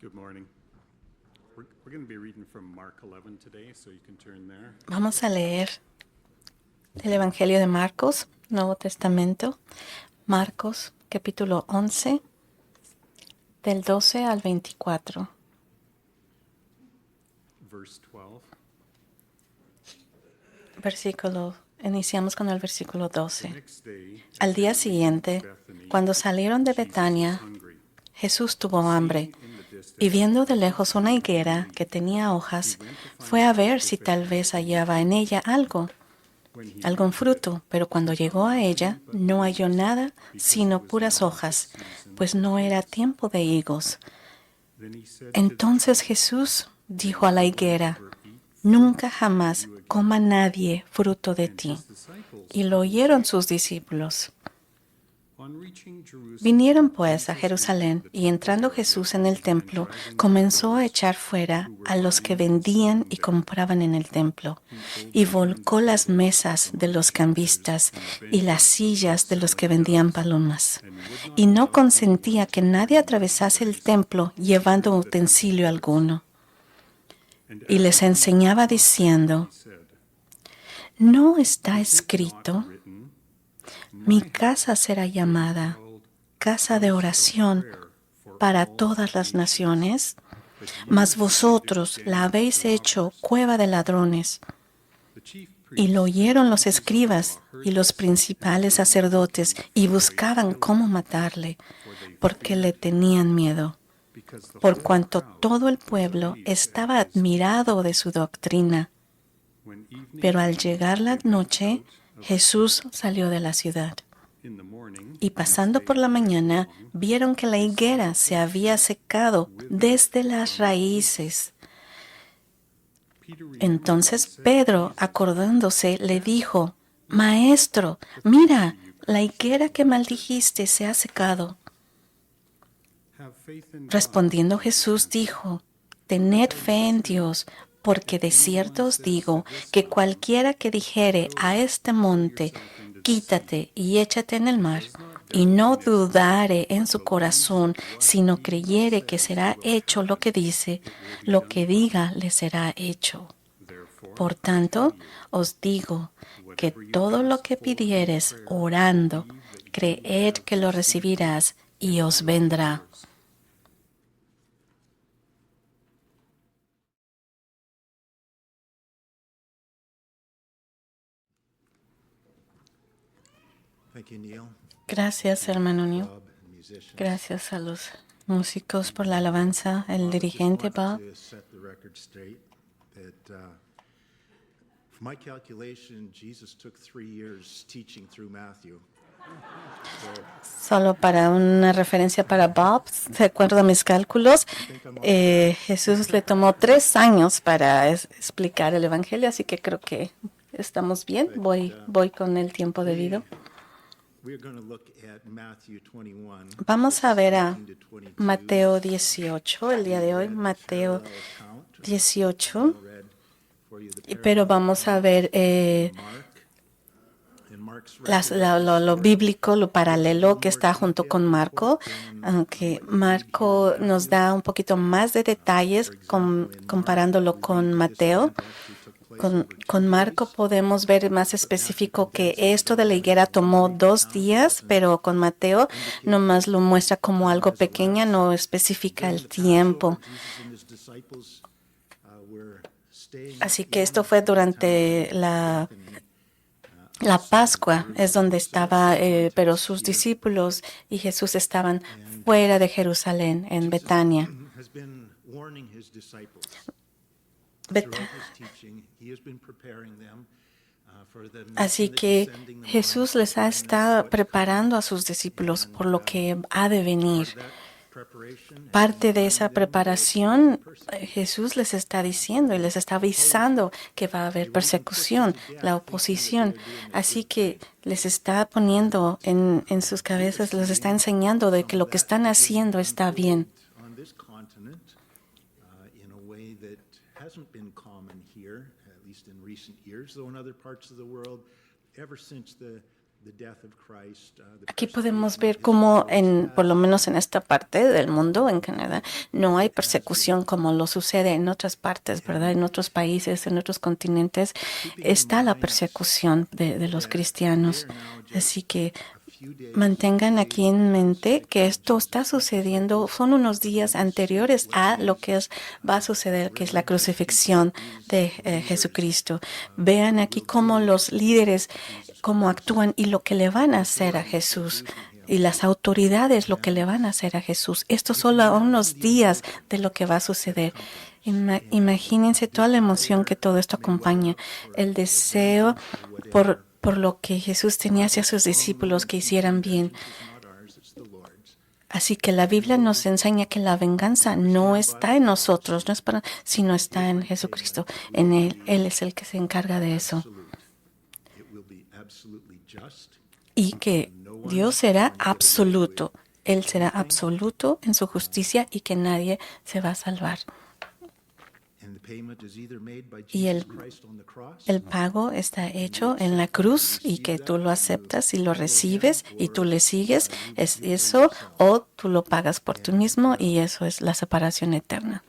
Good morning. We're going to be reading from Mark 11 today, so you can turn there. Vamos a leer el Evangelio de Marcos, Nuevo Testamento, Marcos capítulo 11, del 12 al 24. Verse 12. Iniciamos con el versículo The 12. next day, Al día siguiente, cuando salieron de Betania, Jesús tuvo hambre, y viendo de lejos una higuera que tenía hojas, fue a ver si tal vez hallaba en ella algún fruto, pero cuando llegó a ella, no halló nada sino puras hojas, pues no era tiempo de higos. Entonces Jesús dijo a la higuera: nunca jamás coma nadie fruto de ti. Y lo oyeron sus discípulos. Vinieron pues a Jerusalén, y entrando Jesús en el templo, comenzó a echar fuera a los que vendían y compraban en el templo, y volcó las mesas de los cambistas y las sillas de los que vendían palomas, y no consentía que nadie atravesase el templo llevando utensilio alguno. Y les enseñaba diciendo: ¿no está escrito? Mi casa será llamada casa de oración para todas las naciones, mas vosotros la habéis hecho cueva de ladrones. Y lo oyeron los escribas y los principales sacerdotes y buscaban cómo matarle, porque le tenían miedo, por cuanto todo el pueblo estaba admirado de su doctrina. Pero al llegar la noche, Jesús salió de la ciudad. Y pasando por la mañana, vieron que la higuera se había secado desde las raíces. Entonces Pedro, acordándose, le dijo: Maestro, mira, la higuera que maldijiste se ha secado. Respondiendo Jesús dijo: tened fe en Dios, porque de cierto os digo que cualquiera que dijere a este monte: quítate y échate en el mar, y no dudare en su corazón, sino creyere que será hecho lo que dice, lo que diga le será hecho. Por tanto, os digo que todo lo que pidieres orando, creed que lo recibirás y os vendrá. Gracias, hermano Neil. Gracias a los músicos por la alabanza, el dirigente Bob. My calculation, Jesus took 3 years teaching through Matthew. Solo para una referencia para Bob, de acuerdo a mis cálculos, Jesús le tomó 3 años para explicar el Evangelio, así que creo que estamos bien. Voy con el tiempo debido. Vamos a ver a Mateo 18, el día de hoy, Mateo 18, pero vamos a ver lo bíblico, lo paralelo que está junto con Marco, aunque Marco nos da un poquito más de detalles comparándolo con Mateo. Con Marco podemos ver más específico que esto de la higuera tomó 2 días, pero con Mateo nomás lo muestra como algo pequeño, no especifica el tiempo. Así que esto fue durante la Pascua, es donde estaba, pero sus discípulos y Jesús estaban fuera de Jerusalén, en Betania. Así que Jesús les ha estado preparando a sus discípulos por lo que ha de venir. Parte de esa preparación, Jesús les está diciendo y les está avisando que va a haber persecución, la oposición. Así que les está poniendo en sus cabezas, les está enseñando de que lo que están haciendo está bien. Hasn't been common here, at least in recent years, though in other parts of the world, ever since the Aquí podemos ver cómo, por lo menos en esta parte del mundo, en Canadá, no hay persecución como lo sucede en otras partes, ¿verdad? En otros países, en otros continentes, está la persecución de los cristianos. Así que mantengan aquí en mente que esto está sucediendo, son unos días anteriores a lo que va a suceder, que es la crucifixión de Jesucristo. Vean aquí cómo los líderes, cómo actúan y lo que le van a hacer a Jesús. Y las autoridades lo que le van a hacer a Jesús. Esto solo a unos días de lo que va a suceder. Imagínense toda la emoción que todo esto acompaña. El deseo por lo que Jesús tenía hacia sus discípulos que hicieran bien. Así que la Biblia nos enseña que la venganza no está en nosotros, sino está en Jesucristo, en Él. Él es el que se encarga de eso. Y que Dios será absoluto. Él será absoluto en su justicia y que nadie se va a salvar. Y el pago está hecho en la cruz y que tú lo aceptas y lo recibes y tú le sigues, es eso, o tú lo pagas por tú mismo y eso es la separación eterna.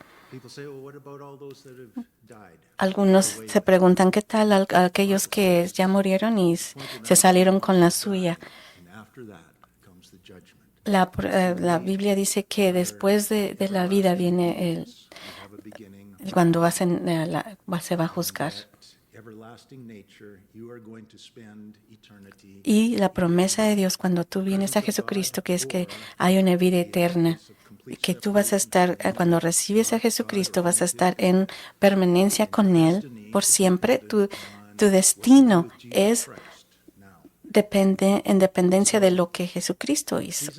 Algunos se preguntan qué tal a aquellos que ya murieron y se salieron con la suya. La Biblia dice que después de la vida viene cuando se va a juzgar. Y la promesa de Dios cuando tú vienes a Jesucristo, que es que hay una vida eterna, que tú vas a estar, cuando recibes a Jesucristo, vas a estar en permanencia con Él por siempre. Tu destino es en dependencia de lo que Jesucristo hizo.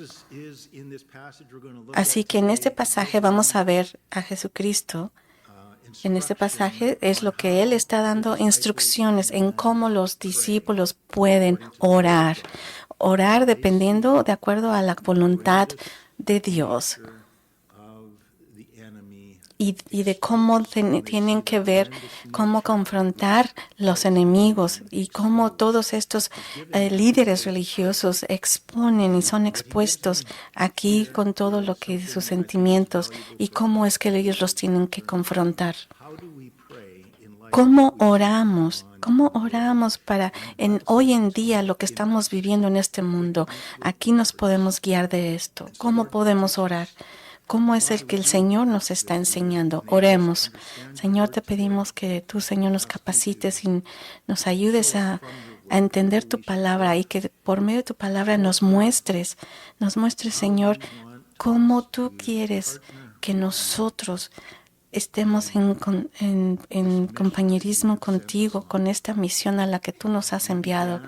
Así que en este pasaje vamos a ver a Jesucristo. En este pasaje es lo que Él está dando instrucciones en cómo los discípulos pueden orar. Orar dependiendo de acuerdo a la voluntad de Dios. Y de cómo tienen que ver, cómo confrontar los enemigos y cómo todos estos líderes religiosos exponen y son expuestos aquí con todo lo que sus sentimientos y cómo es que ellos los tienen que confrontar. ¿Cómo oramos? ¿Cómo oramos para hoy en día lo que estamos viviendo en este mundo? Aquí nos podemos guiar de esto. ¿Cómo podemos orar? ¿Cómo es el que el Señor nos está enseñando? Oremos. Señor, te pedimos que tú, Señor, nos capacites y nos ayudes a entender tu palabra y que por medio de tu palabra nos muestres, Señor, cómo tú quieres que nosotros estemos en compañerismo contigo, con esta misión a la que tú nos has enviado.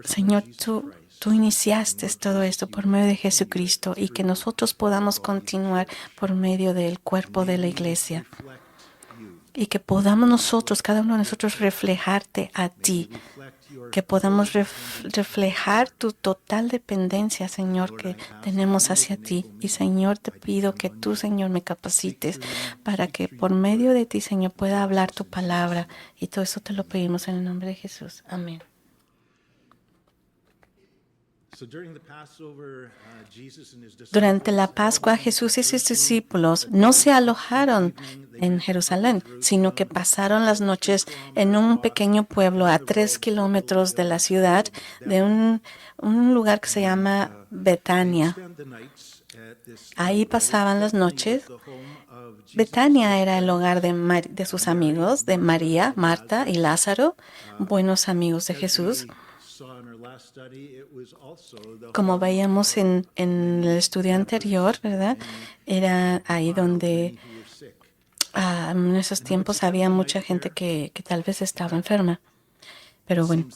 Señor, tú iniciaste todo esto por medio de Jesucristo y que nosotros podamos continuar por medio del cuerpo de la iglesia y que podamos nosotros, cada uno de nosotros, reflejarte a ti, que podamos reflejar tu total dependencia, Señor, que tenemos hacia ti. Y, Señor, te pido que tú, Señor, me capacites para que por medio de ti, Señor, pueda hablar tu palabra. Y todo eso te lo pedimos en el nombre de Jesús. Amén. Durante la Pascua, Jesús y sus discípulos no se alojaron en Jerusalén, sino que pasaron las noches en un pequeño pueblo a 3 kilómetros de la ciudad, de un lugar que se llama Betania. Ahí pasaban las noches. Betania era el hogar de sus amigos, de María, Marta y Lázaro, buenos amigos de Jesús. Como veíamos en el estudio anterior, ¿verdad? Era ahí donde en esos tiempos había mucha gente que tal vez estaba enferma. Pero bueno,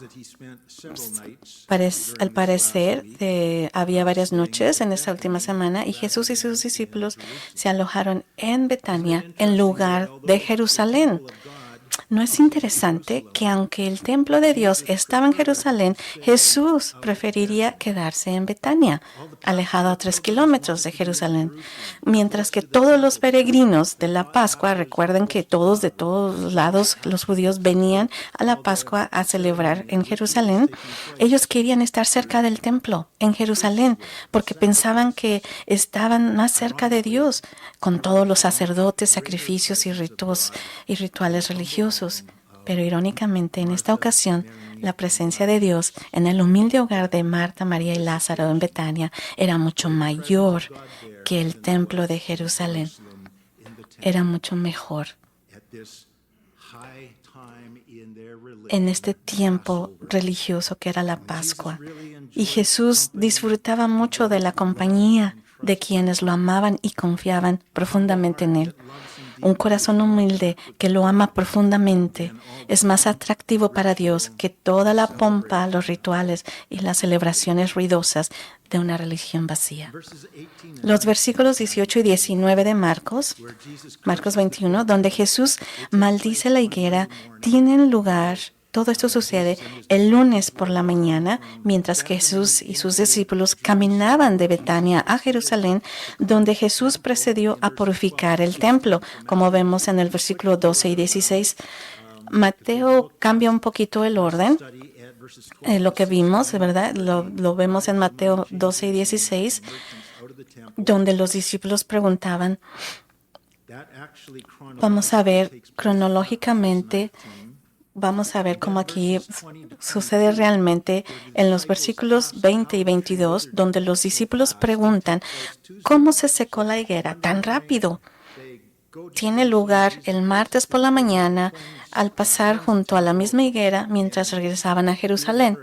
al parecer había varias noches en esta última semana y Jesús y sus discípulos se alojaron en Betania, en lugar de Jerusalén. ¿No es interesante que aunque el templo de Dios estaba en Jerusalén, Jesús preferiría quedarse en Betania, alejado a 3 kilómetros de Jerusalén? Mientras que todos los peregrinos de la Pascua, recuerden que todos de todos lados los judíos venían a la Pascua a celebrar en Jerusalén, ellos querían estar cerca del templo, en Jerusalén, porque pensaban que estaban más cerca de Dios, con todos los sacerdotes, sacrificios y rituales religiosos. Pero irónicamente, en esta ocasión, la presencia de Dios en el humilde hogar de Marta, María y Lázaro en Betania era mucho mayor que el templo de Jerusalén. Era mucho mejor. En este tiempo religioso que era la Pascua. Y Jesús disfrutaba mucho de la compañía de quienes lo amaban y confiaban profundamente en Él. Un corazón humilde que lo ama profundamente es más atractivo para Dios que toda la pompa, los rituales y las celebraciones ruidosas de una religión vacía. Los versículos 18 y 19 de Marcos 21, donde Jesús maldice la higuera, tienen lugar. Todo esto sucede el lunes por la mañana, mientras que Jesús y sus discípulos caminaban de Betania a Jerusalén, donde Jesús procedió a purificar el templo, como vemos en el versículo 12 y 16. Mateo cambia un poquito el orden. Lo que vimos, ¿verdad? Lo vemos en Mateo 12 y 16, donde los discípulos preguntaban. Vamos a ver cronológicamente. Vamos a ver cómo aquí sucede realmente en los versículos 20 y 22, donde los discípulos preguntan, ¿cómo se secó la higuera tan rápido? Tiene lugar el martes por la mañana al pasar junto a la misma higuera mientras regresaban a Jerusalén.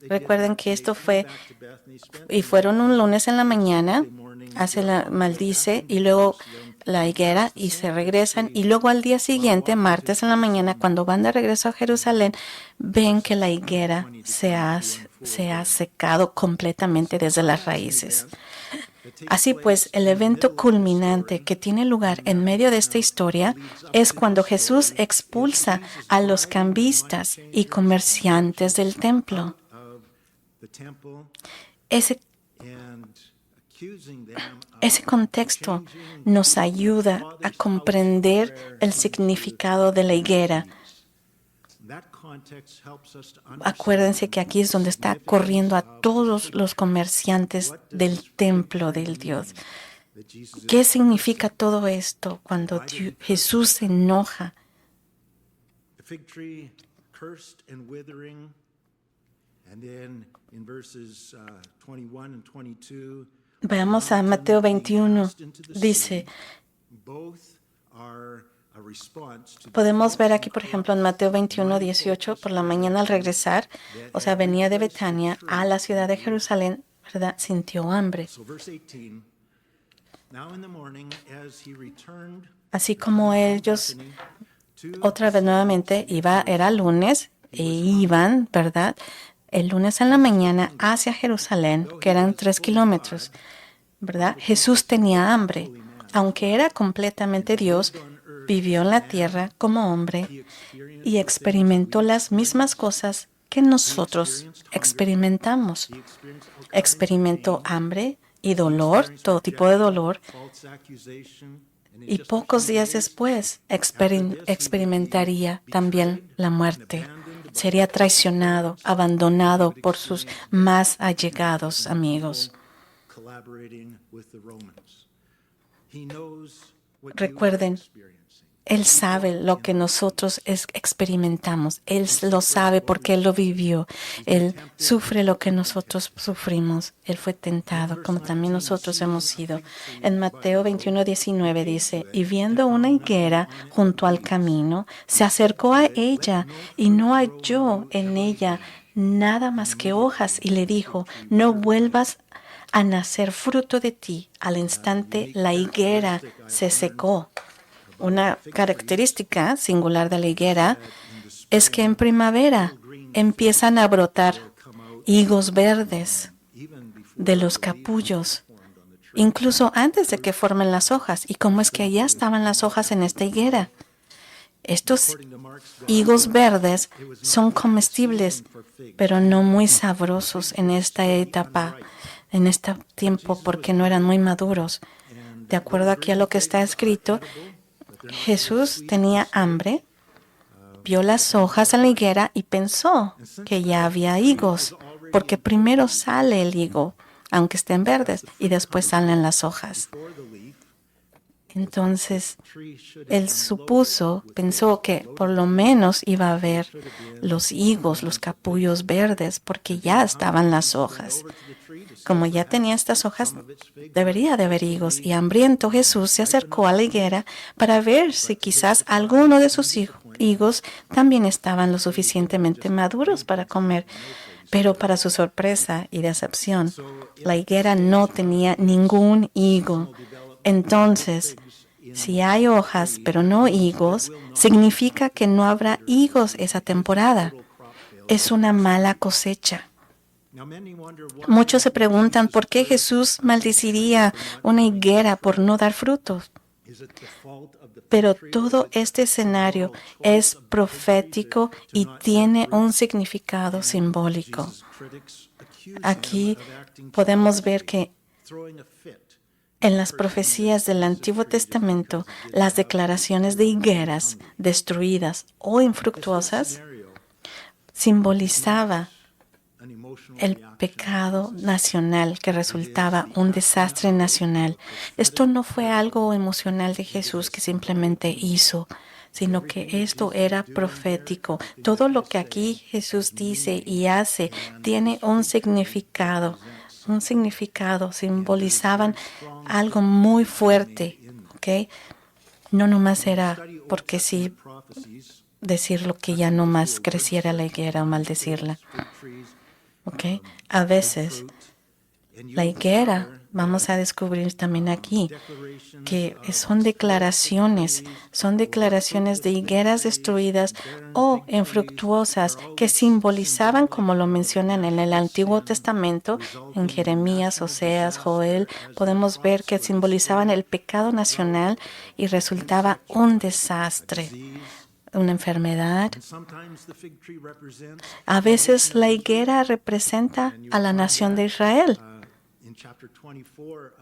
Recuerden que esto fueron un lunes en la mañana, hace la maldice y luego la higuera y se regresan y luego al día siguiente, martes en la mañana, cuando van de regreso a Jerusalén, ven que la higuera se ha secado completamente desde las raíces. Así pues, el evento culminante que tiene lugar en medio de esta historia es cuando Jesús expulsa a los cambistas y comerciantes del templo. Ese contexto nos ayuda a comprender el significado de la higuera. Acuérdense que aquí es donde está corriendo a todos los comerciantes del templo del Dios. ¿Qué significa todo esto cuando Jesús se enoja? Veamos a Mateo 21. Dice, podemos ver aquí, por ejemplo, en Mateo 21, 18, por la mañana al regresar, o sea, venía de Betania a la ciudad de Jerusalén, ¿verdad? Sintió hambre. Así como ellos, otra vez nuevamente, era lunes, e iban, ¿verdad?, el lunes en la mañana hacia Jerusalén, que eran 3 kilómetros, ¿verdad? Jesús tenía hambre. Aunque era completamente Dios, vivió en la tierra como hombre y experimentó las mismas cosas que nosotros experimentamos. Experimentó hambre y dolor, todo tipo de dolor, y pocos días después experimentaría también la muerte. Sería traicionado, abandonado por sus más allegados amigos. Recuerden, Él sabe lo que nosotros experimentamos. Él lo sabe porque Él lo vivió. Él sufre lo que nosotros sufrimos. Él fue tentado, como también nosotros hemos sido. En Mateo 21, 19 dice, y viendo una higuera junto al camino, se acercó a ella y no halló en ella nada más que hojas y le dijo, no vuelvas a nacer fruto de ti. Al instante la higuera se secó. Una característica singular de la higuera es que en primavera empiezan a brotar higos verdes de los capullos, incluso antes de que formen las hojas. ¿Y cómo es que ya estaban las hojas en esta higuera? Estos higos verdes son comestibles, pero no muy sabrosos en esta etapa, en este tiempo, porque no eran muy maduros. De acuerdo aquí a lo que está escrito, Jesús tenía hambre, vio las hojas en la higuera y pensó que ya había higos, porque primero sale el higo, aunque estén verdes, y después salen las hojas. Entonces, él pensó que por lo menos iba a haber los higos, los capullos verdes, porque ya estaban las hojas. Como ya tenía estas hojas, debería de haber higos. Y hambriento Jesús se acercó a la higuera para ver si quizás alguno de sus higos también estaban lo suficientemente maduros para comer. Pero para su sorpresa y decepción, la higuera no tenía ningún higo. Entonces, si hay hojas pero no higos, significa que no habrá higos esa temporada. Es una mala cosecha. Muchos se preguntan por qué Jesús maldeciría una higuera por no dar frutos. Pero todo este escenario es profético y tiene un significado simbólico. Aquí podemos ver que en las profecías del Antiguo Testamento, las declaraciones de higueras destruidas o infructuosas simbolizaba el pecado nacional que resultaba un desastre nacional. Esto no fue algo emocional de Jesús que simplemente hizo, sino que esto era profético. Todo lo que aquí Jesús dice y hace tiene un significado. Simbolizaban algo muy fuerte, ¿ok? No nomás era porque sí decir lo que ya no más creciera la higuera o maldecirla. ¿Ok? A veces la higuera, vamos a descubrir también aquí, que son declaraciones de higueras destruidas o infructuosas que simbolizaban, como lo mencionan en el Antiguo Testamento, en Jeremías, Oseas, Joel, podemos ver que simbolizaban el pecado nacional y resultaba un desastre. Una enfermedad. A veces la higuera representa a la nación de Israel.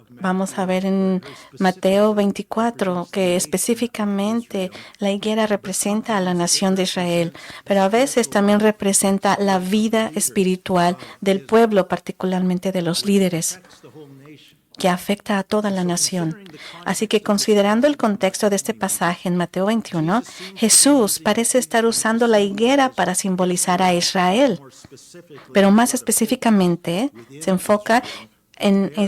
Vamos a ver en Mateo 24 que específicamente la higuera representa a la nación de Israel, pero a veces también representa la vida espiritual del pueblo, particularmente de los líderes, que afecta a toda la nación. Así que considerando el contexto de este pasaje en Mateo 21, Jesús parece estar usando la higuera para simbolizar a Israel, pero más específicamente se enfoca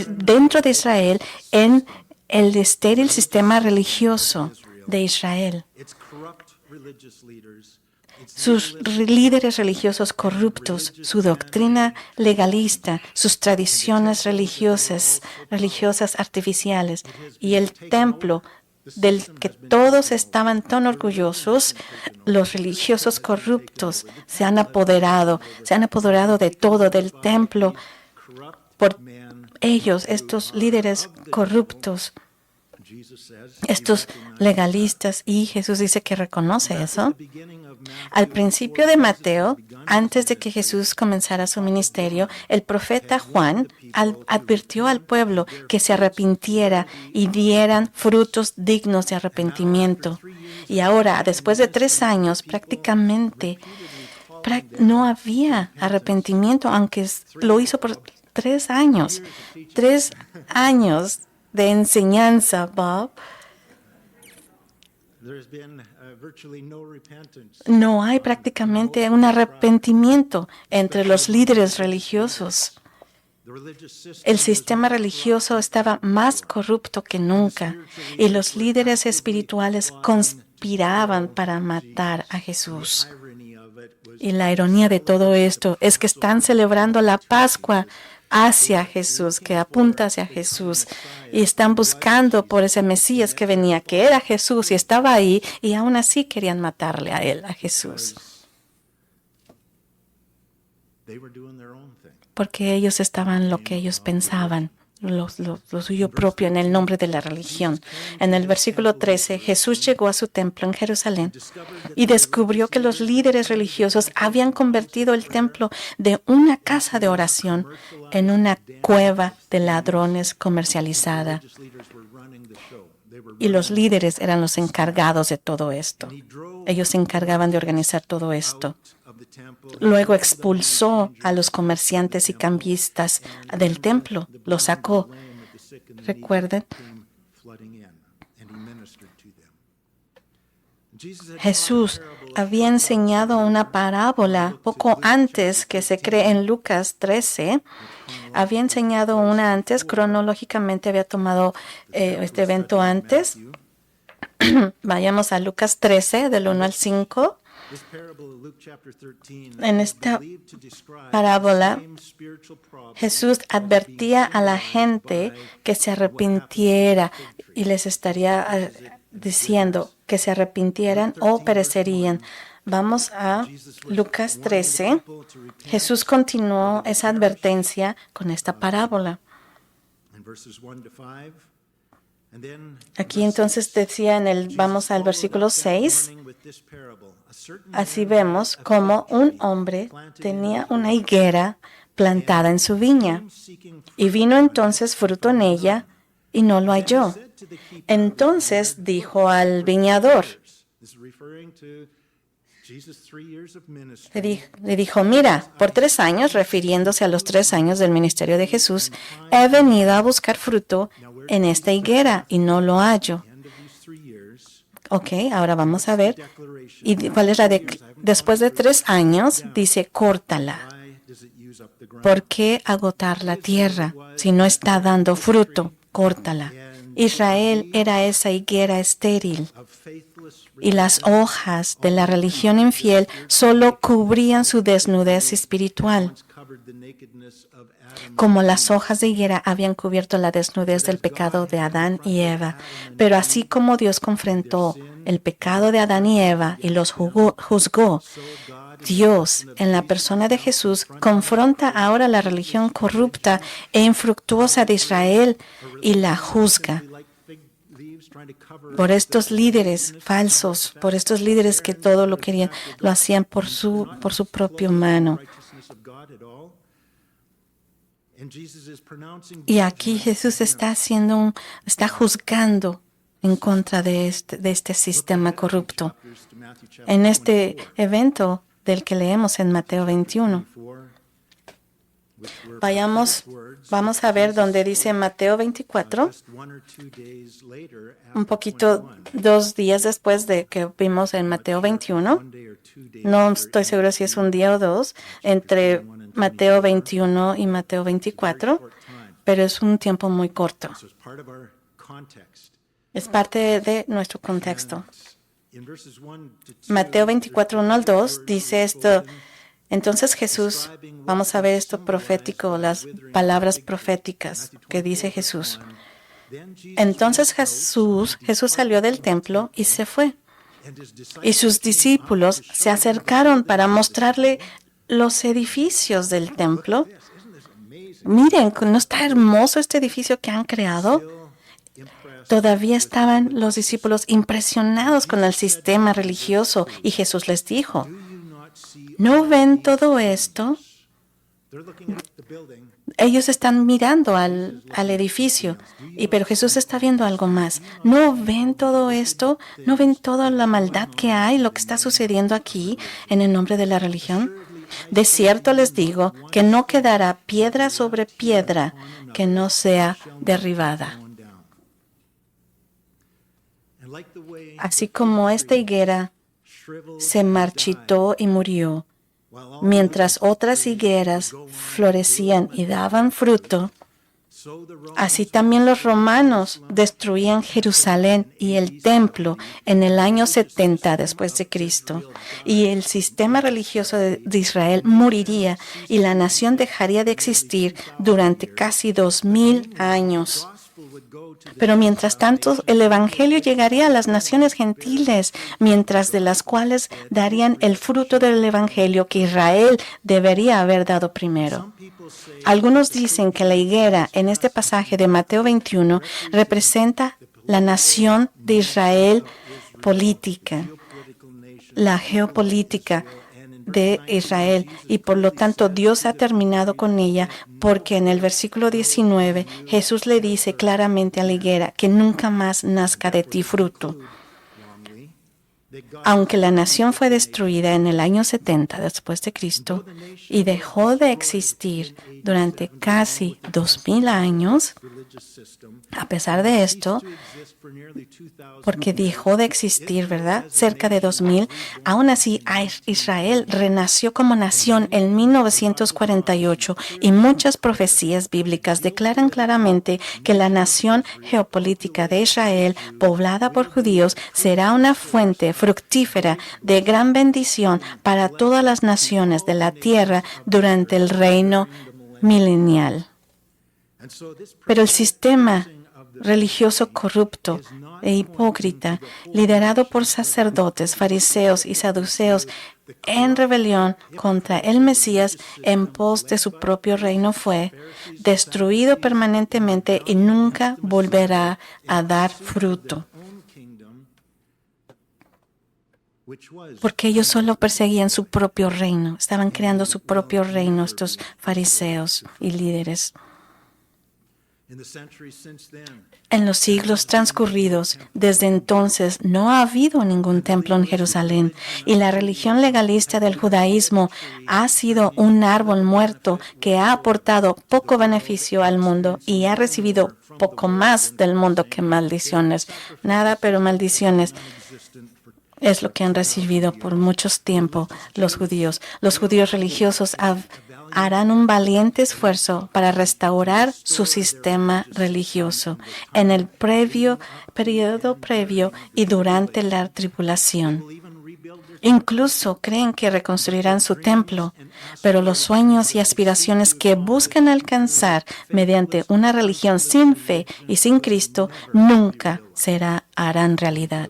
dentro de Israel en el estéril sistema religioso de Israel. Sus líderes religiosos corruptos, su doctrina legalista, sus tradiciones religiosas artificiales y el templo del que todos estaban tan orgullosos, los religiosos corruptos se han apoderado de todo, del templo. Por ellos, estos líderes corruptos, estos legalistas, y Jesús dice que reconoce eso. Al principio de Mateo, antes de que Jesús comenzara su ministerio, el profeta Juan advirtió al pueblo que se arrepintiera y dieran frutos dignos de arrepentimiento. Y ahora, después de 3 años, prácticamente no había arrepentimiento, aunque lo hizo por 3 años. 3 años de enseñanza, Bob. No hay prácticamente un arrepentimiento entre los líderes religiosos. El sistema religioso estaba más corrupto que nunca y los líderes espirituales conspiraban para matar a Jesús. Y la ironía de todo esto es que están celebrando la Pascua hacia Jesús, que apunta hacia Jesús, y están buscando por ese Mesías que venía, que era Jesús y estaba ahí, y aún así querían matarle a él, a Jesús. Porque ellos estaban lo que ellos pensaban. lo suyo propio en el nombre de la religión. En el versículo 13, Jesús llegó a su templo en Jerusalén y descubrió que los líderes religiosos habían convertido el templo de una casa de oración en una cueva de ladrones comercializada. Y los líderes eran los encargados de todo esto. Ellos se encargaban de organizar todo esto. Luego expulsó a los comerciantes y cambistas del templo. Los sacó. Recuerden, Jesús había enseñado una parábola poco antes, que se cree en Lucas 13. Había enseñado una antes, cronológicamente había tomado este evento antes. Vayamos a Lucas 13, del 1 al 5. En esta parábola, Jesús advertía a la gente que se arrepintiera y les estaría diciendo que se arrepintieran o perecerían. Vamos a Lucas 13. Jesús continuó esa advertencia con esta parábola. Aquí entonces decía vamos al versículo 6. Así vemos cómo un hombre tenía una higuera plantada en su viña y vino entonces fruto en ella y no lo halló. Entonces dijo al viñador, le dijo, mira, por 3 años, refiriéndose a los 3 años del ministerio de Jesús, he venido a buscar fruto en esta higuera y no lo hallo. Ok, ahora vamos a ver. ¿Y cuál es después de 3 años, dice, córtala. ¿Por qué agotar la tierra si no está dando fruto? Córtala. Israel era esa higuera estéril y las hojas de la religión infiel solo cubrían su desnudez espiritual, como las hojas de higuera habían cubierto la desnudez del pecado de Adán y Eva. Pero así como Dios confrontó el pecado de Adán y Eva y los juzgó, Dios, en la persona de Jesús, confronta ahora la religión corrupta e infructuosa de Israel y la juzga por estos líderes falsos, por estos líderes que todo lo querían, lo hacían por su propia mano. Y aquí Jesús está juzgando en contra de este sistema corrupto. En este evento del que leemos en Mateo 21. Vamos a ver donde dice Mateo 24, un poquito 2 días después de que vimos en Mateo 21. No estoy seguro si es un día o 2, entre Mateo 21 y Mateo 24, pero es un tiempo muy corto. Es parte de nuestro contexto. Mateo 24, 1 al 2 dice esto. Entonces Jesús, vamos a ver esto profético, las palabras proféticas que dice Jesús. Entonces Jesús salió del templo y se fue. Y sus discípulos se acercaron para mostrarle los edificios del templo. Miren, ¿no está hermoso este edificio que han creado? Todavía estaban los discípulos impresionados con el sistema religioso y Jesús les dijo, ¿no ven todo esto? Ellos están mirando al edificio, pero Jesús está viendo algo más. ¿No ven todo esto? ¿No ven toda la maldad que hay, lo que está sucediendo aquí en el nombre de la religión? De cierto les digo que no quedará piedra sobre piedra que no sea derribada. Así como esta higuera se marchitó y murió, mientras otras higueras florecían y daban fruto, así también los romanos destruían Jerusalén y el templo en el año 70 después de Cristo. Y el sistema religioso de Israel moriría y la nación dejaría de existir durante casi 2000 años. Pero mientras tanto, el Evangelio llegaría a las naciones gentiles, mientras de las cuales darían el fruto del Evangelio que Israel debería haber dado primero. Algunos dicen que la higuera en este pasaje de Mateo 21 representa la nación de Israel política, la geopolítica de Israel, y por lo tanto Dios ha terminado con ella, porque en el versículo 19 Jesús le dice claramente a la higuera que nunca más nazca de ti fruto. Aunque la nación fue destruida en el año 70 después de Cristo y dejó de existir durante casi 2000 años, a pesar de esto, porque dejó de existir, ¿verdad? Cerca de 2000, aún así Israel renació como nación en 1948 y muchas profecías bíblicas declaran claramente que la nación geopolítica de Israel, poblada por judíos, será una fuente fructífera de gran bendición para todas las naciones de la tierra durante el reino milenial. Pero el sistema religioso corrupto e hipócrita, liderado por sacerdotes, fariseos y saduceos en rebelión contra el Mesías en pos de su propio reino, fue destruido permanentemente y nunca volverá a dar fruto. Porque ellos solo perseguían su propio reino, estaban creando su propio reino, estos fariseos y líderes. En los siglos transcurridos, desde entonces, no ha habido ningún templo en Jerusalén y la religión legalista del judaísmo ha sido un árbol muerto que ha aportado poco beneficio al mundo y ha recibido poco más del mundo que maldiciones. Nada pero maldiciones es lo que han recibido por mucho tiempo los judíos. Los judíos religiosos harán un valiente esfuerzo para restaurar su sistema religioso en el periodo previo y durante la tribulación. Incluso creen que reconstruirán su templo, pero los sueños y aspiraciones que buscan alcanzar mediante una religión sin fe y sin Cristo nunca harán realidad.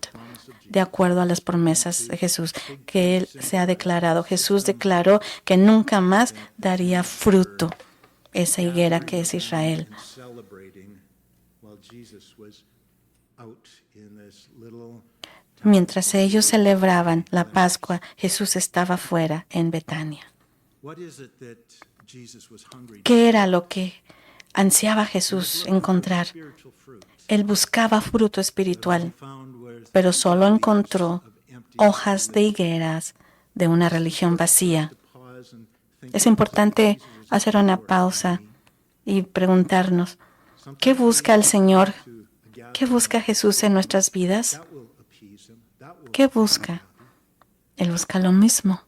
De acuerdo a las promesas de Jesús que Él se ha declarado. Jesús declaró que nunca más daría fruto esa higuera que es Israel. Mientras ellos celebraban la Pascua, Jesús estaba fuera en Betania. ¿Qué era lo que ansiaba Jesús encontrar? Él buscaba fruto espiritual, pero solo encontró hojas de higueras de una religión vacía. Es importante hacer una pausa y preguntarnos, ¿qué busca el Señor? ¿Qué busca Jesús en nuestras vidas? ¿Qué busca? Él busca lo mismo.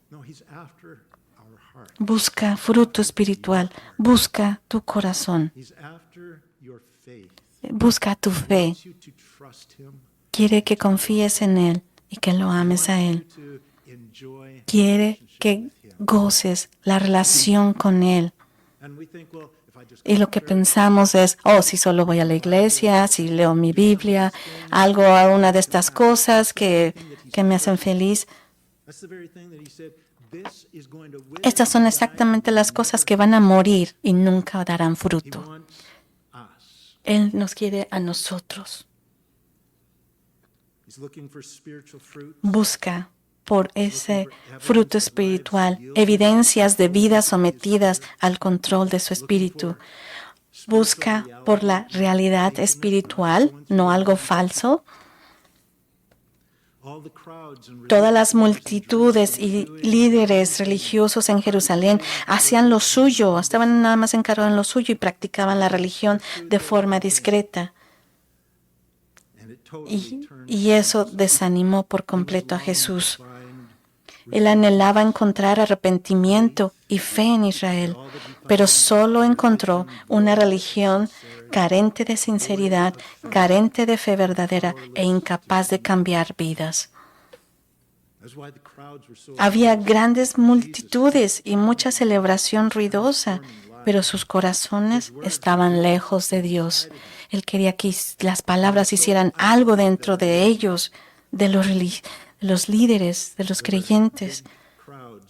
Busca fruto espiritual, busca tu corazón, busca tu fe. Quiere que confíes en Él y que lo ames a Él. Quiere que goces la relación con Él. Y lo que pensamos es, si solo voy a la iglesia, si leo mi Biblia, hago una de estas cosas que me hacen feliz. Estas son exactamente las cosas que van a morir y nunca darán fruto. Él nos quiere a nosotros. Busca por ese fruto espiritual, evidencias de vidas sometidas al control de su espíritu. Busca por la realidad espiritual, no algo falso. Todas las multitudes y líderes religiosos en Jerusalén hacían lo suyo, estaban nada más encargados en lo suyo y practicaban la religión de forma discreta. Y eso desanimó por completo a Jesús. Él anhelaba encontrar arrepentimiento y fe en Israel, pero solo encontró una religión carente de sinceridad, carente de fe verdadera e incapaz de cambiar vidas. Había grandes multitudes y mucha celebración ruidosa, pero sus corazones estaban lejos de Dios. Él quería que las palabras hicieran algo dentro de ellos, de los líderes, de los creyentes,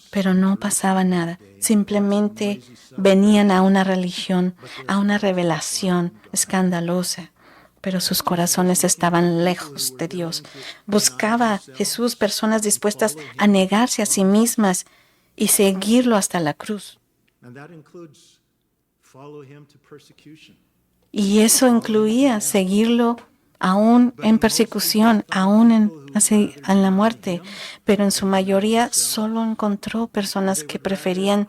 pero no pasaba nada. Simplemente venían a una religión, a una revelación escandalosa, pero sus corazones estaban lejos de Dios. Buscaba Jesús personas dispuestas a negarse a sí mismas y seguirlo hasta la cruz. Y eso incluía seguirlo aún en persecución, aún en la muerte, pero en su mayoría solo encontró personas que preferían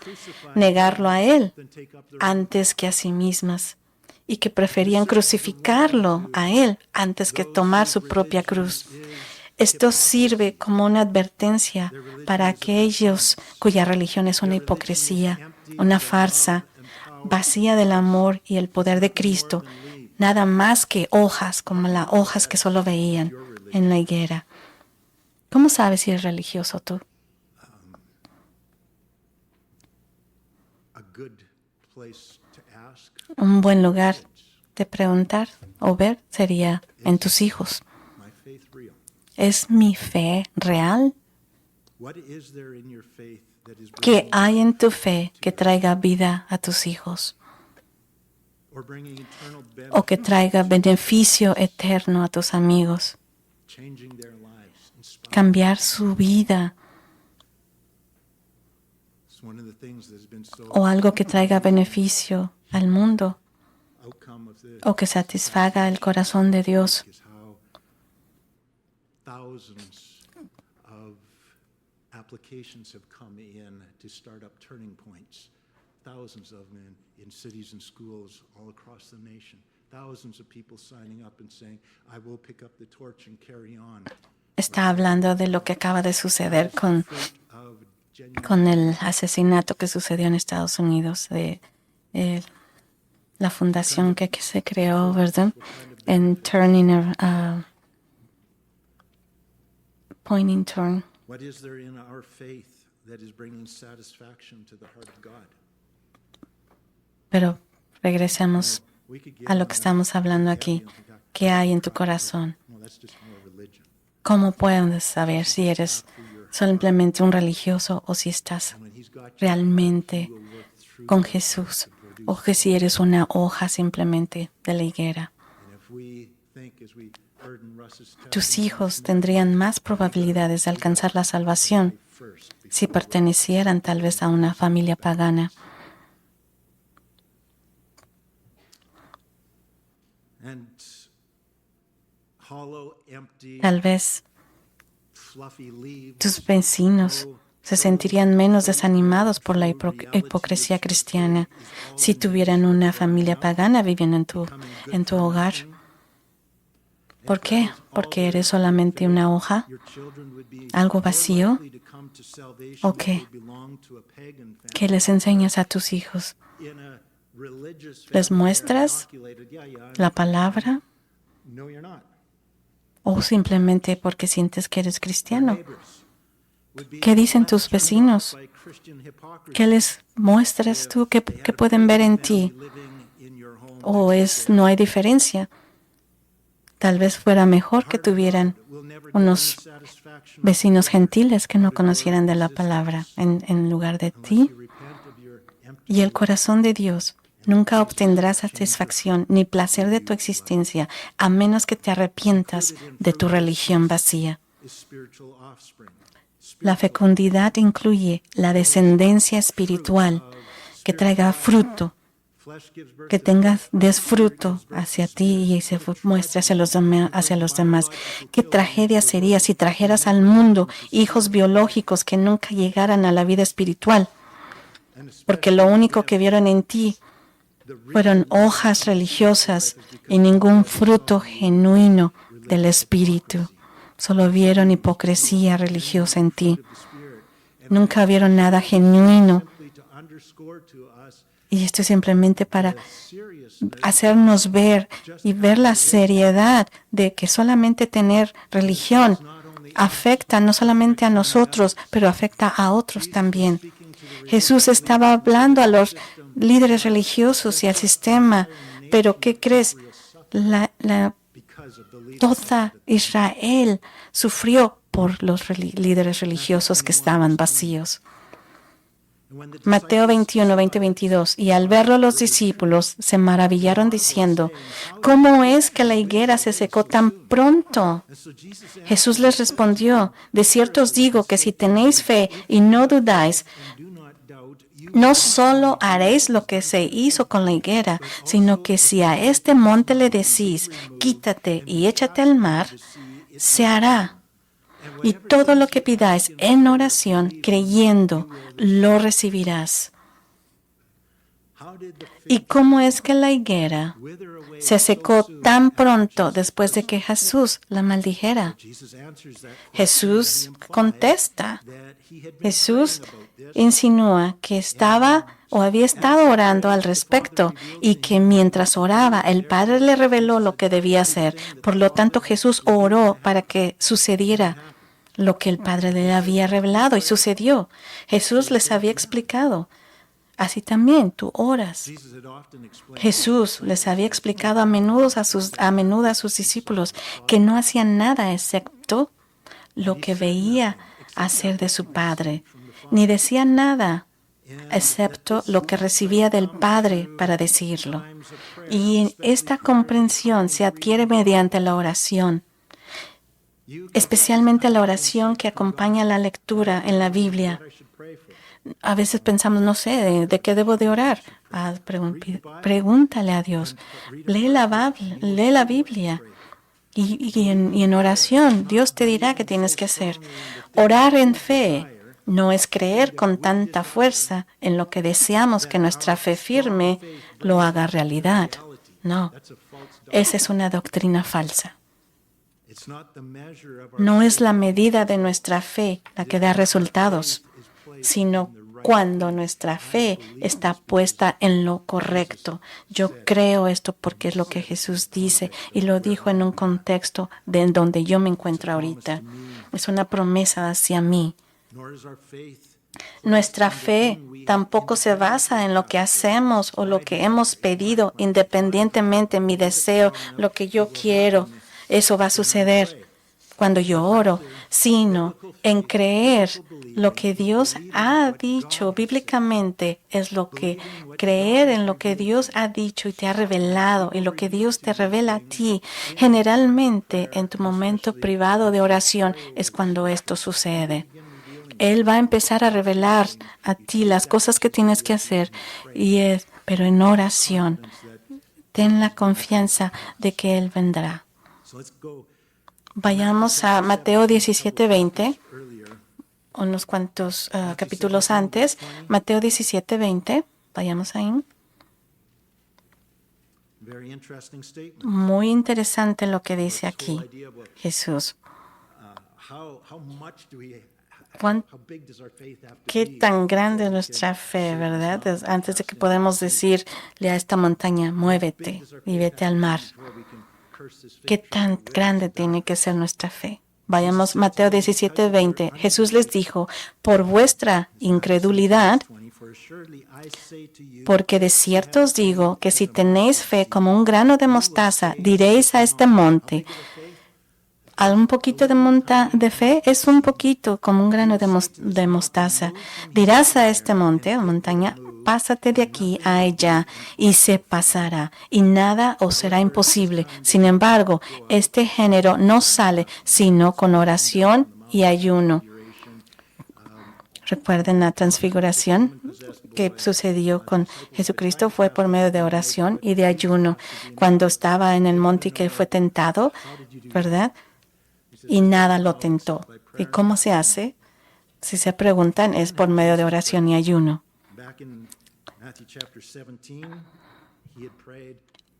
negarlo a Él antes que a sí mismas y que preferían crucificarlo a Él antes que tomar su propia cruz. Esto sirve como una advertencia para aquellos cuya religión es una hipocresía, una farsa, vacía del amor y el poder de Cristo, nada más que hojas, como las hojas que solo veían en la higuera. ¿Cómo sabes si eres religioso tú? Un buen lugar de preguntar o ver sería en tus hijos. ¿Es mi fe real? ¿Qué hay en tu fe que traiga vida a tus hijos? ¿O que traiga beneficio eterno a tus amigos? Cambiar su vida. O algo que traiga beneficio al mundo. O que satisfaga el corazón de Dios. Applications have come in to start up turning points. Thousands of them in cities and schools all across the nation. Thousands of people signing up and saying, I will pick up the torch and carry on. Está hablando de lo que acaba de suceder con el asesinato que sucedió en Estados Unidos, de la fundación que se creó, ¿verdad? En Pointing Turn. What is there in our faith that is bringing satisfaction to the heart of God? Pero regresemos a lo que estamos hablando aquí. ¿Qué hay en tu corazón? ¿Cómo puedes saber si eres simplemente un religioso o si estás realmente con Jesús o que si eres una hoja simplemente de la higuera? Tus hijos tendrían más probabilidades de alcanzar la salvación si pertenecieran tal vez a una familia pagana. Tal vez tus vecinos se sentirían menos desanimados por la hipocresía cristiana si tuvieran una familia pagana viviendo en tu hogar. ¿Por qué? ¿Porque eres solamente una hoja? ¿Algo vacío? ¿O qué? ¿Qué les enseñas a tus hijos? ¿Les muestras la palabra? ¿O simplemente porque sientes que eres cristiano? ¿Qué dicen tus vecinos? ¿Qué les muestras tú que pueden ver en ti? ¿O no hay diferencia? Tal vez fuera mejor que tuvieran unos vecinos gentiles que no conocieran de la palabra en lugar de ti. Y el corazón de Dios nunca obtendrá satisfacción ni placer de tu existencia a menos que te arrepientas de tu religión vacía. La fecundidad incluye la descendencia espiritual que traiga fruto, que des fruto hacia ti y se muestre hacia los demás. Qué tragedia sería si trajeras al mundo hijos biológicos que nunca llegaran a la vida espiritual, porque lo único que vieron en ti fueron hojas religiosas y ningún fruto genuino del Espíritu. Solo vieron hipocresía religiosa en ti. Nunca vieron nada genuino. Y esto es simplemente para hacernos ver y ver la seriedad de que solamente tener religión afecta no solamente a nosotros, pero afecta a otros también. Jesús estaba hablando a los líderes religiosos y al sistema, pero ¿qué crees? Toda Israel sufrió por los líderes religiosos que estaban vacíos. Mateo 21, 20, 22. Y al verlo los discípulos se maravillaron diciendo, ¿cómo es que la higuera se secó tan pronto? Jesús les respondió, de cierto os digo que si tenéis fe y no dudáis, no solo haréis lo que se hizo con la higuera, sino que si a este monte le decís, quítate y échate al mar, se hará. Y todo lo que pidáis en oración, creyendo, lo recibirás. ¿Y cómo es que la higuera se secó tan pronto después de que Jesús la maldijera? Jesús contesta. Jesús insinúa que estaba o había estado orando al respecto y que mientras oraba el Padre le reveló lo que debía hacer. Por lo tanto, Jesús oró para que sucediera lo que el Padre le había revelado y sucedió. Jesús les había explicado. Así también tú oras. Jesús les había explicado a menudo a sus discípulos que no hacían nada excepto lo que veía hacer de su Padre, ni decía nada excepto lo que recibía del Padre para decirlo. Y esta comprensión se adquiere mediante la oración, especialmente la oración que acompaña la lectura en la Biblia. A veces pensamos, no sé, ¿de qué debo de orar? Pregúntale a Dios. Lee la Biblia. Y en oración, Dios te dirá qué tienes que hacer. Orar en fe no es creer con tanta fuerza en lo que deseamos que nuestra fe firme lo haga realidad. No, esa es una doctrina falsa. No es la medida de nuestra fe la que da resultados, sino cuando nuestra fe está puesta en lo correcto. Yo creo esto porque es lo que Jesús dice y lo dijo en un contexto de en donde yo me encuentro ahorita. Es una promesa hacia mí. Nuestra fe tampoco se basa en lo que hacemos o lo que hemos pedido, independientemente de mi deseo, lo que yo quiero. Eso va a suceder cuando yo oro, sino en creer lo que Dios ha dicho bíblicamente. Es lo que creer en lo que Dios ha dicho y te ha revelado y lo que Dios te revela a ti. Generalmente en tu momento privado de oración es cuando esto sucede. Él va a empezar a revelar a ti las cosas que tienes que hacer, pero en oración. Ten la confianza de que Él vendrá. Vayamos a Mateo 17:20, unos cuantos capítulos antes. Mateo 17:20, vayamos ahí. Muy interesante lo que dice aquí Jesús. ¿Qué tan grande es nuestra fe, verdad? Antes de que podamos decirle a esta montaña, muévete y vete al mar. ¿Qué tan grande tiene que ser nuestra fe? Vayamos Mateo 17:20. Jesús les dijo, por vuestra incredulidad, porque de cierto os digo que si tenéis fe como un grano de mostaza, diréis a este monte, un poquito de fe es un poquito como un grano de mostaza. Dirás a este monte o montaña, pásate de aquí a allá y se pasará y nada os será imposible. Sin embargo, este género no sale sino con oración y ayuno. Recuerden la transfiguración que sucedió con Jesucristo fue por medio de oración y de ayuno. Cuando estaba en el monte que fue tentado, ¿verdad? Y nada lo tentó. ¿Y cómo se hace? Si se preguntan, es por medio de oración y ayuno.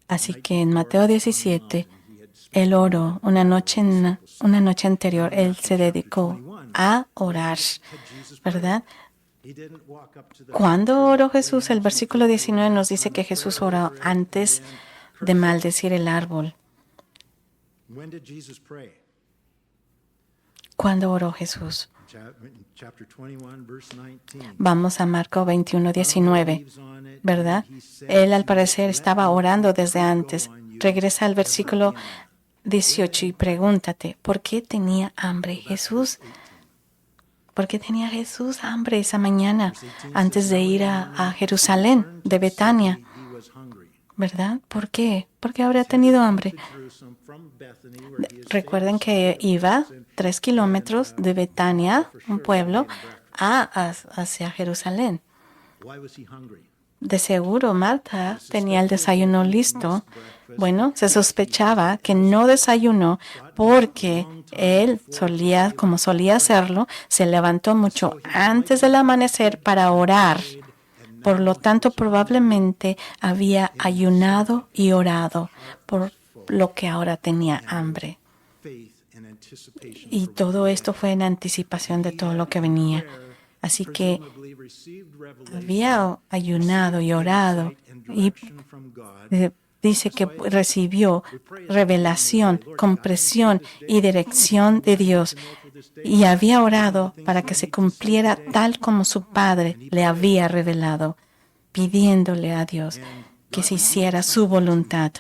Así que en Mateo 17, él oró una noche anterior, él se dedicó a orar, ¿verdad? ¿Cuándo oró Jesús? El versículo 19 nos dice que Jesús oró antes de maldecir el árbol. ¿Cuándo oró Jesús? Chapter 21, verse 19. Vamos a Marcos 21:19, ¿verdad? Él al parecer estaba orando desde antes. Regresa al versículo 18 y pregúntate, ¿por qué tenía hambre Jesús? ¿Por qué tenía Jesús hambre esa mañana antes de ir a Jerusalén, de Betania? He was hungry. ¿Verdad? ¿Por qué? ¿Por qué habría tenido hambre? Jerusalem from Bethany, where he is Recuerden que iba 3 kilómetros de Betania, un pueblo, hacia Jerusalén. Why was he hungry? De seguro Marta tenía el desayuno listo. Bueno, se sospechaba que no desayunó porque él solía, como solía hacerlo, se levantó mucho antes del amanecer para orar. Por lo tanto, probablemente había ayunado y orado, por lo que ahora tenía hambre. Faith and anticipation. Y todo esto fue en anticipación de todo lo que venía. Así que Presumably received revelation había ayunado y orado and y direction from God. dice que recibió revelación, compresión y dirección de Dios. Y había orado para que se cumpliera tal como su Padre le había revelado, pidiéndole a Dios que se hiciera su voluntad.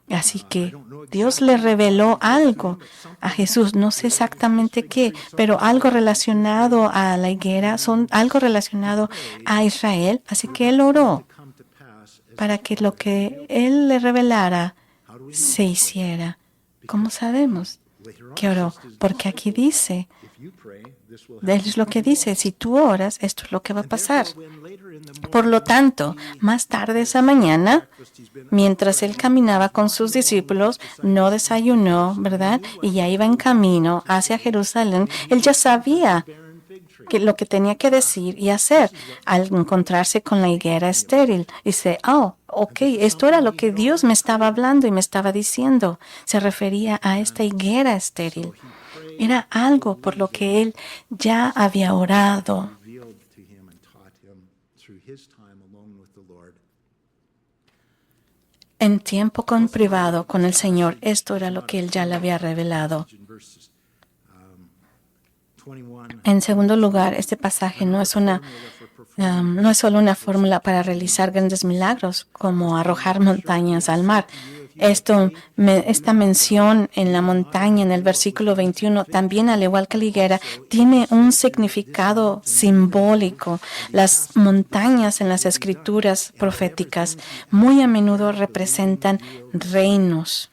Así que Dios le reveló algo a Jesús, no sé exactamente qué, pero algo relacionado a la higuera, algo relacionado a Israel. Así que él oró Come to pass as para que lo que él le revelara se hiciera. ¿Cómo sabemos later on. que oró? Porque aquí dice, If you pray, this will él es lo que dice, si tú oras, esto es lo que va a pasar. when later in the morning Por lo tanto, más tarde esa mañana, mientras él caminaba con sus discípulos, no desayunó, ¿verdad? Y ya iba en camino hacia Jerusalén, él ya sabía que lo que tenía que decir y hacer al encontrarse con la higuera estéril. Dice, oh, ok, esto era lo que Dios me estaba hablando y me estaba diciendo. Se refería a esta higuera estéril. Era algo por lo que él ya había orado. revealed to him and taught him through his time alone with the Lord. En tiempo con privado con el Señor, esto era lo que él ya le había revelado. In verses 21, En segundo lugar, este pasaje no es solo una fórmula para realizar grandes milagros, como arrojar montañas al mar. Esta mención en la montaña, en el versículo 21, también al igual que la higuera, tiene un significado simbólico. Las montañas en las escrituras proféticas muy a menudo representan reinos.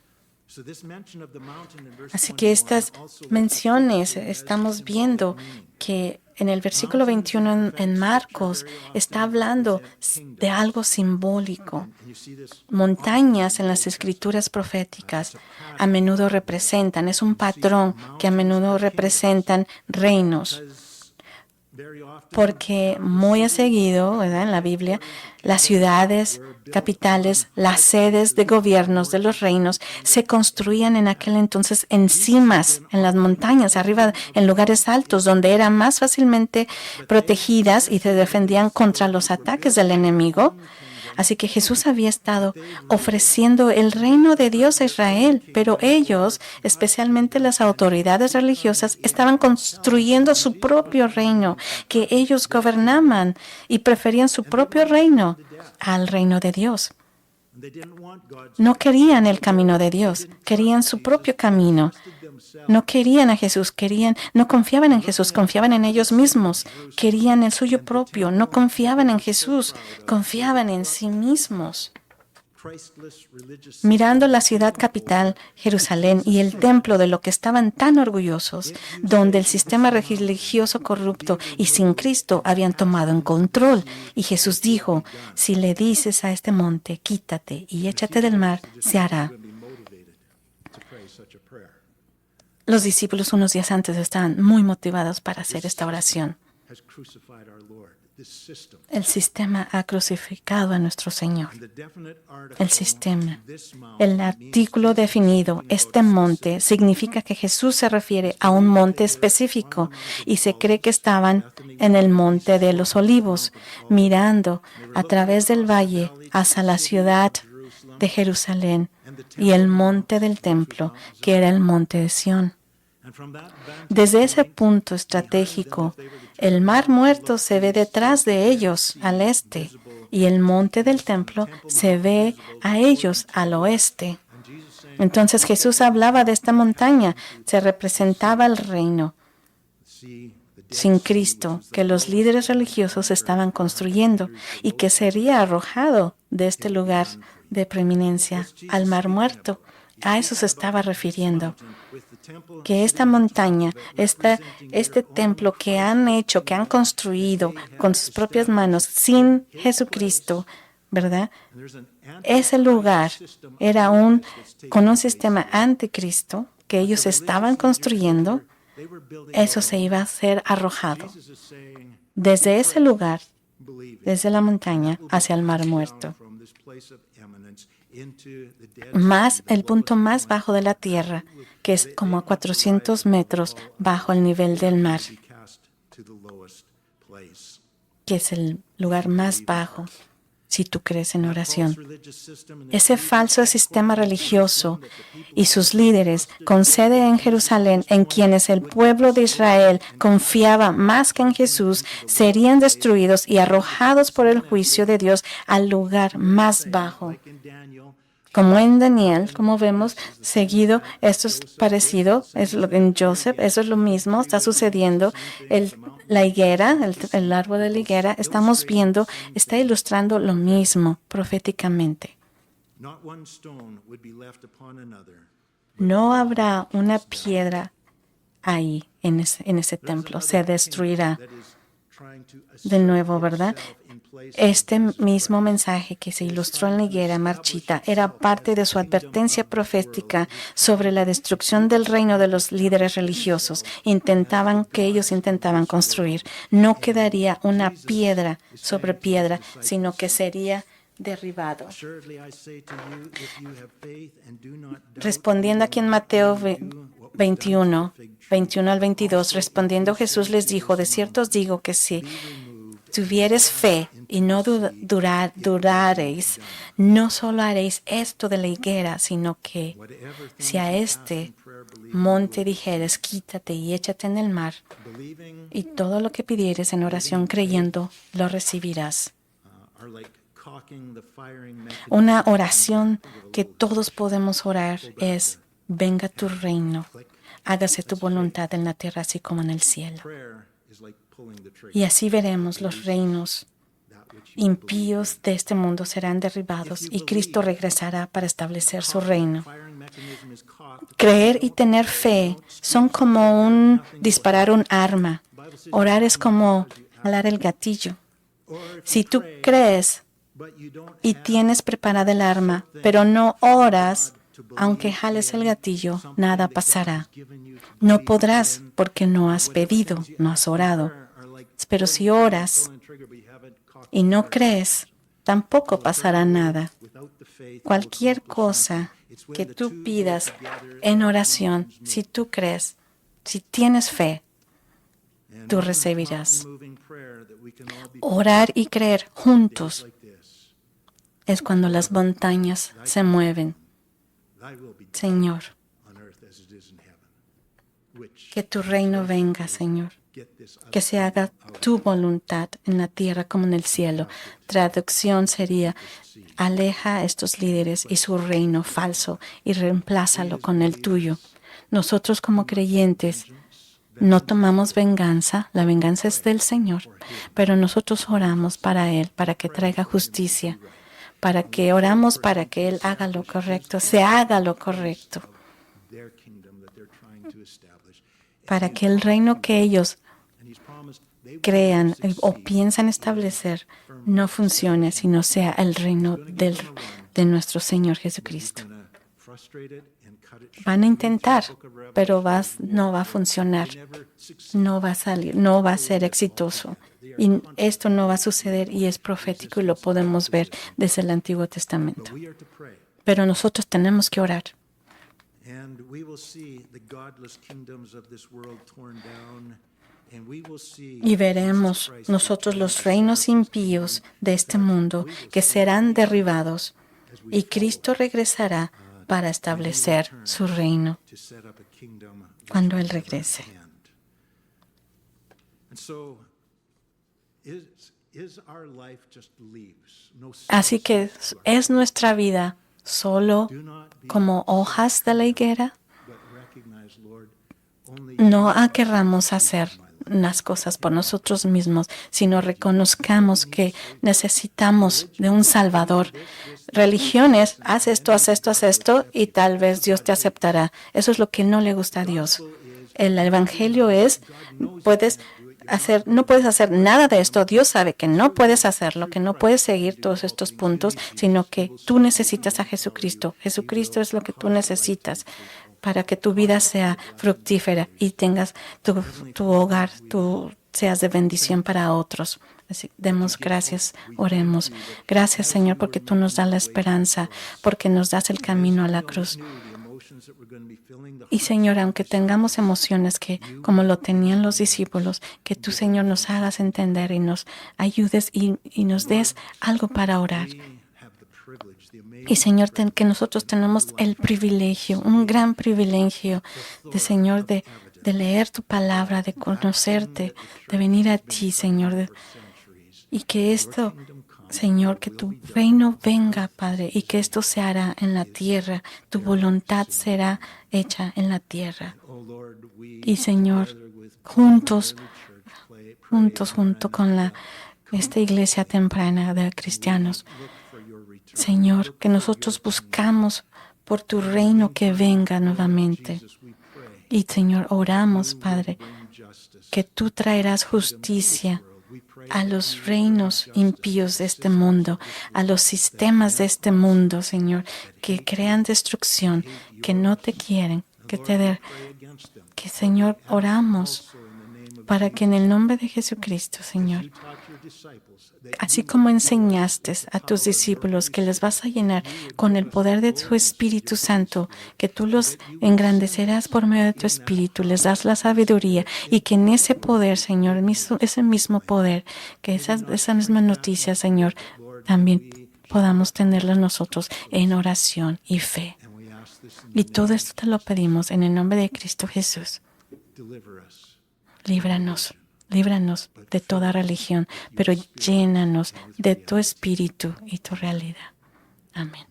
so this mention of the mountain in verse Así que estas menciones estamos viendo que en el versículo 21 en Marcos está hablando de algo simbólico. and you see this Montañas en las escrituras proféticas a menudo representan, es un patrón que a menudo representan reinos. very often Porque muy a seguido, ¿verdad? En la Biblia, las ciudades, capitales, las sedes de gobiernos de los reinos se construían en aquel entonces en cimas, en las montañas, arriba, en lugares altos, donde eran más fácilmente protegidas y se defendían contra los ataques del enemigo. Así que Jesús había estado ofreciendo el reino de Dios a Israel, pero ellos, especialmente las autoridades religiosas, estaban construyendo su propio reino, que ellos gobernaban y preferían su propio reino al reino de Dios. they didn't want God's No querían el camino de Dios, querían su propio camino. No querían a Jesús, no confiaban en Jesús, confiaban en ellos mismos, querían el suyo propio, no confiaban en Jesús, confiaban en sí mismos. Christless religious Mirando la ciudad capital, Jerusalén, y el templo de lo que estaban tan orgullosos, donde el sistema religioso corrupto y sin Cristo habían tomado en control. Y Jesús dijo, si le dices a este monte, quítate y échate del mar, se hará. be motivated to pray such a prayer. Los discípulos unos días antes estaban muy motivados para hacer esta oración. Has crucified our Lord. This system El sistema ha crucificado a nuestro Señor. and the definite article El sistema. this mountain El artículo definido, este monte, significa que Jesús se refiere a un monte específico y se cree que estaban en el monte de los olivos, mirando a través del valle hacia la ciudad de Jerusalén y el monte del templo, que era el monte de Sión. Desde ese punto estratégico, el Mar Muerto se ve detrás de ellos al este y el monte del templo se ve a ellos al oeste. Entonces Jesús hablaba de esta montaña, se representaba el reino sin Cristo que los líderes religiosos estaban construyendo y que sería arrojado de este lugar de preeminencia al Mar Muerto. A eso se estaba refiriendo. Que esta montaña, este templo que han hecho, que han construido con sus propias manos sin Jesucristo, ¿verdad? Ese lugar era con un sistema anticristo que ellos estaban construyendo. Eso se iba a ser arrojado desde ese lugar, desde la montaña, hacia el Mar Muerto. Más el punto más bajo de la tierra, que es como a 400 metros bajo el nivel del mar, que es el lugar más bajo, si tú crees en oración. Ese falso sistema religioso y sus líderes con sede en Jerusalén, en quienes el pueblo de Israel confiaba más que en Jesús, serían destruidos y arrojados por el juicio de Dios al lugar más bajo. Como en Daniel, como vemos, seguido, esto es parecido, en Joseph, eso es lo mismo, está sucediendo. La higuera, el árbol de la higuera, estamos viendo, está ilustrando lo mismo proféticamente. No habrá una piedra ahí, en ese templo, se destruirá. De nuevo, ¿verdad? Este mismo mensaje que se ilustró en la higuera marchita era parte de su advertencia profética sobre la destrucción del reino de los líderes religiosos que ellos intentaban construir. No quedaría una piedra sobre piedra, sino que sería derribado. Respondiendo aquí en Mateo 21 al 22, respondiendo Jesús les dijo: de cierto os digo que si tuviereis fe y no durareis, no solo haréis esto de la higuera, sino que si a este monte dijeres, quítate y échate en el mar, y todo lo que pidieres en oración creyendo, lo recibirás. Una oración que todos podemos orar es: venga tu reino, hágase tu voluntad en la tierra así como en el cielo. Y así veremos los reinos impíos de este mundo serán derribados y Cristo regresará para establecer su reino. Creer y tener fe son como disparar un arma. Orar es como jalar el gatillo. Si tú crees y tienes preparada el arma, pero no oras, aunque jales el gatillo, nada pasará. No podrás porque no has pedido, no has orado. Pero si oras y no crees, tampoco pasará nada. Cualquier cosa que tú pidas en oración, si tú crees, si tienes fe, tú recibirás. Orar y creer juntos es cuando las montañas se mueven. Señor, que tu reino venga, Señor. Que se haga tu voluntad en la tierra como en el cielo. Traducción sería: aleja a estos líderes y su reino falso y reemplázalo con el tuyo. Nosotros como creyentes no tomamos venganza, la venganza es del Señor, pero nosotros oramos para Él, para que traiga justicia, oramos para que Él haga lo correcto, se haga lo correcto, para que el reino que ellos crean o piensan establecer no funcione, sino sea el reino de nuestro Señor Jesucristo. Van a intentar, pero no va a funcionar, no va a salir, no va a ser exitoso. Y esto no va a suceder y es profético y lo podemos ver desde el Antiguo Testamento. Pero nosotros tenemos que orar. Y veremos nosotros los reinos impíos de este mundo que serán derribados y Cristo regresará para establecer su reino to set up a kingdom that cuando Él shall never regrese. end. And so, is our life just leaves? No Así que substance to our es nuestra vida solo Do not be como hojas de la higuera. but recognize, Lord, only No you querramos hacer las cosas por nosotros mismos, sino reconozcamos que necesitamos de un Salvador. Religiones, haz esto, haz esto, haz esto, y tal vez Dios te aceptará. Eso es lo que no le gusta a Dios. El Evangelio es, no puedes hacer nada de esto. Dios sabe que no puedes hacerlo, que no puedes seguir todos estos puntos, sino que tú necesitas a Jesucristo. Jesucristo es lo que tú necesitas para que tu vida sea fructífera y tengas tu hogar, tú seas de bendición para otros. Así, demos gracias, oremos. Gracias, Señor, porque tú nos das la esperanza, porque nos das el camino a la cruz. Y, Señor, aunque tengamos emociones que, como lo tenían los discípulos, que tú, Señor, nos hagas entender y nos ayudes y nos des algo para orar. Y, Señor, que nosotros tenemos el privilegio, un gran privilegio de, Señor, de leer tu palabra, de conocerte, de venir a ti, Señor. Y que esto, Señor, que tu reino venga, Padre, y que esto se hará en la tierra. Tu voluntad será hecha en la tierra. Y, Señor, junto con esta iglesia temprana de cristianos, Señor, que nosotros buscamos por tu reino que venga nuevamente. Y, Señor, oramos, Padre, que tú traerás justicia a los reinos impíos de este mundo, a los sistemas de este mundo, Señor, que crean destrucción, que no te quieren, que, Señor, oramos para que en el nombre de Jesucristo, Señor, así como enseñaste a tus discípulos que les vas a llenar con el poder de tu Espíritu Santo, que tú los engrandecerás por medio de tu Espíritu, les das la sabiduría y que en ese poder, Señor, ese mismo poder, que esa misma noticia, Señor, también podamos tenerla nosotros en oración y fe. Y todo esto te lo pedimos en el nombre de Cristo Jesús. Líbranos de toda religión, pero llénanos de tu espíritu y tu realidad. Amén.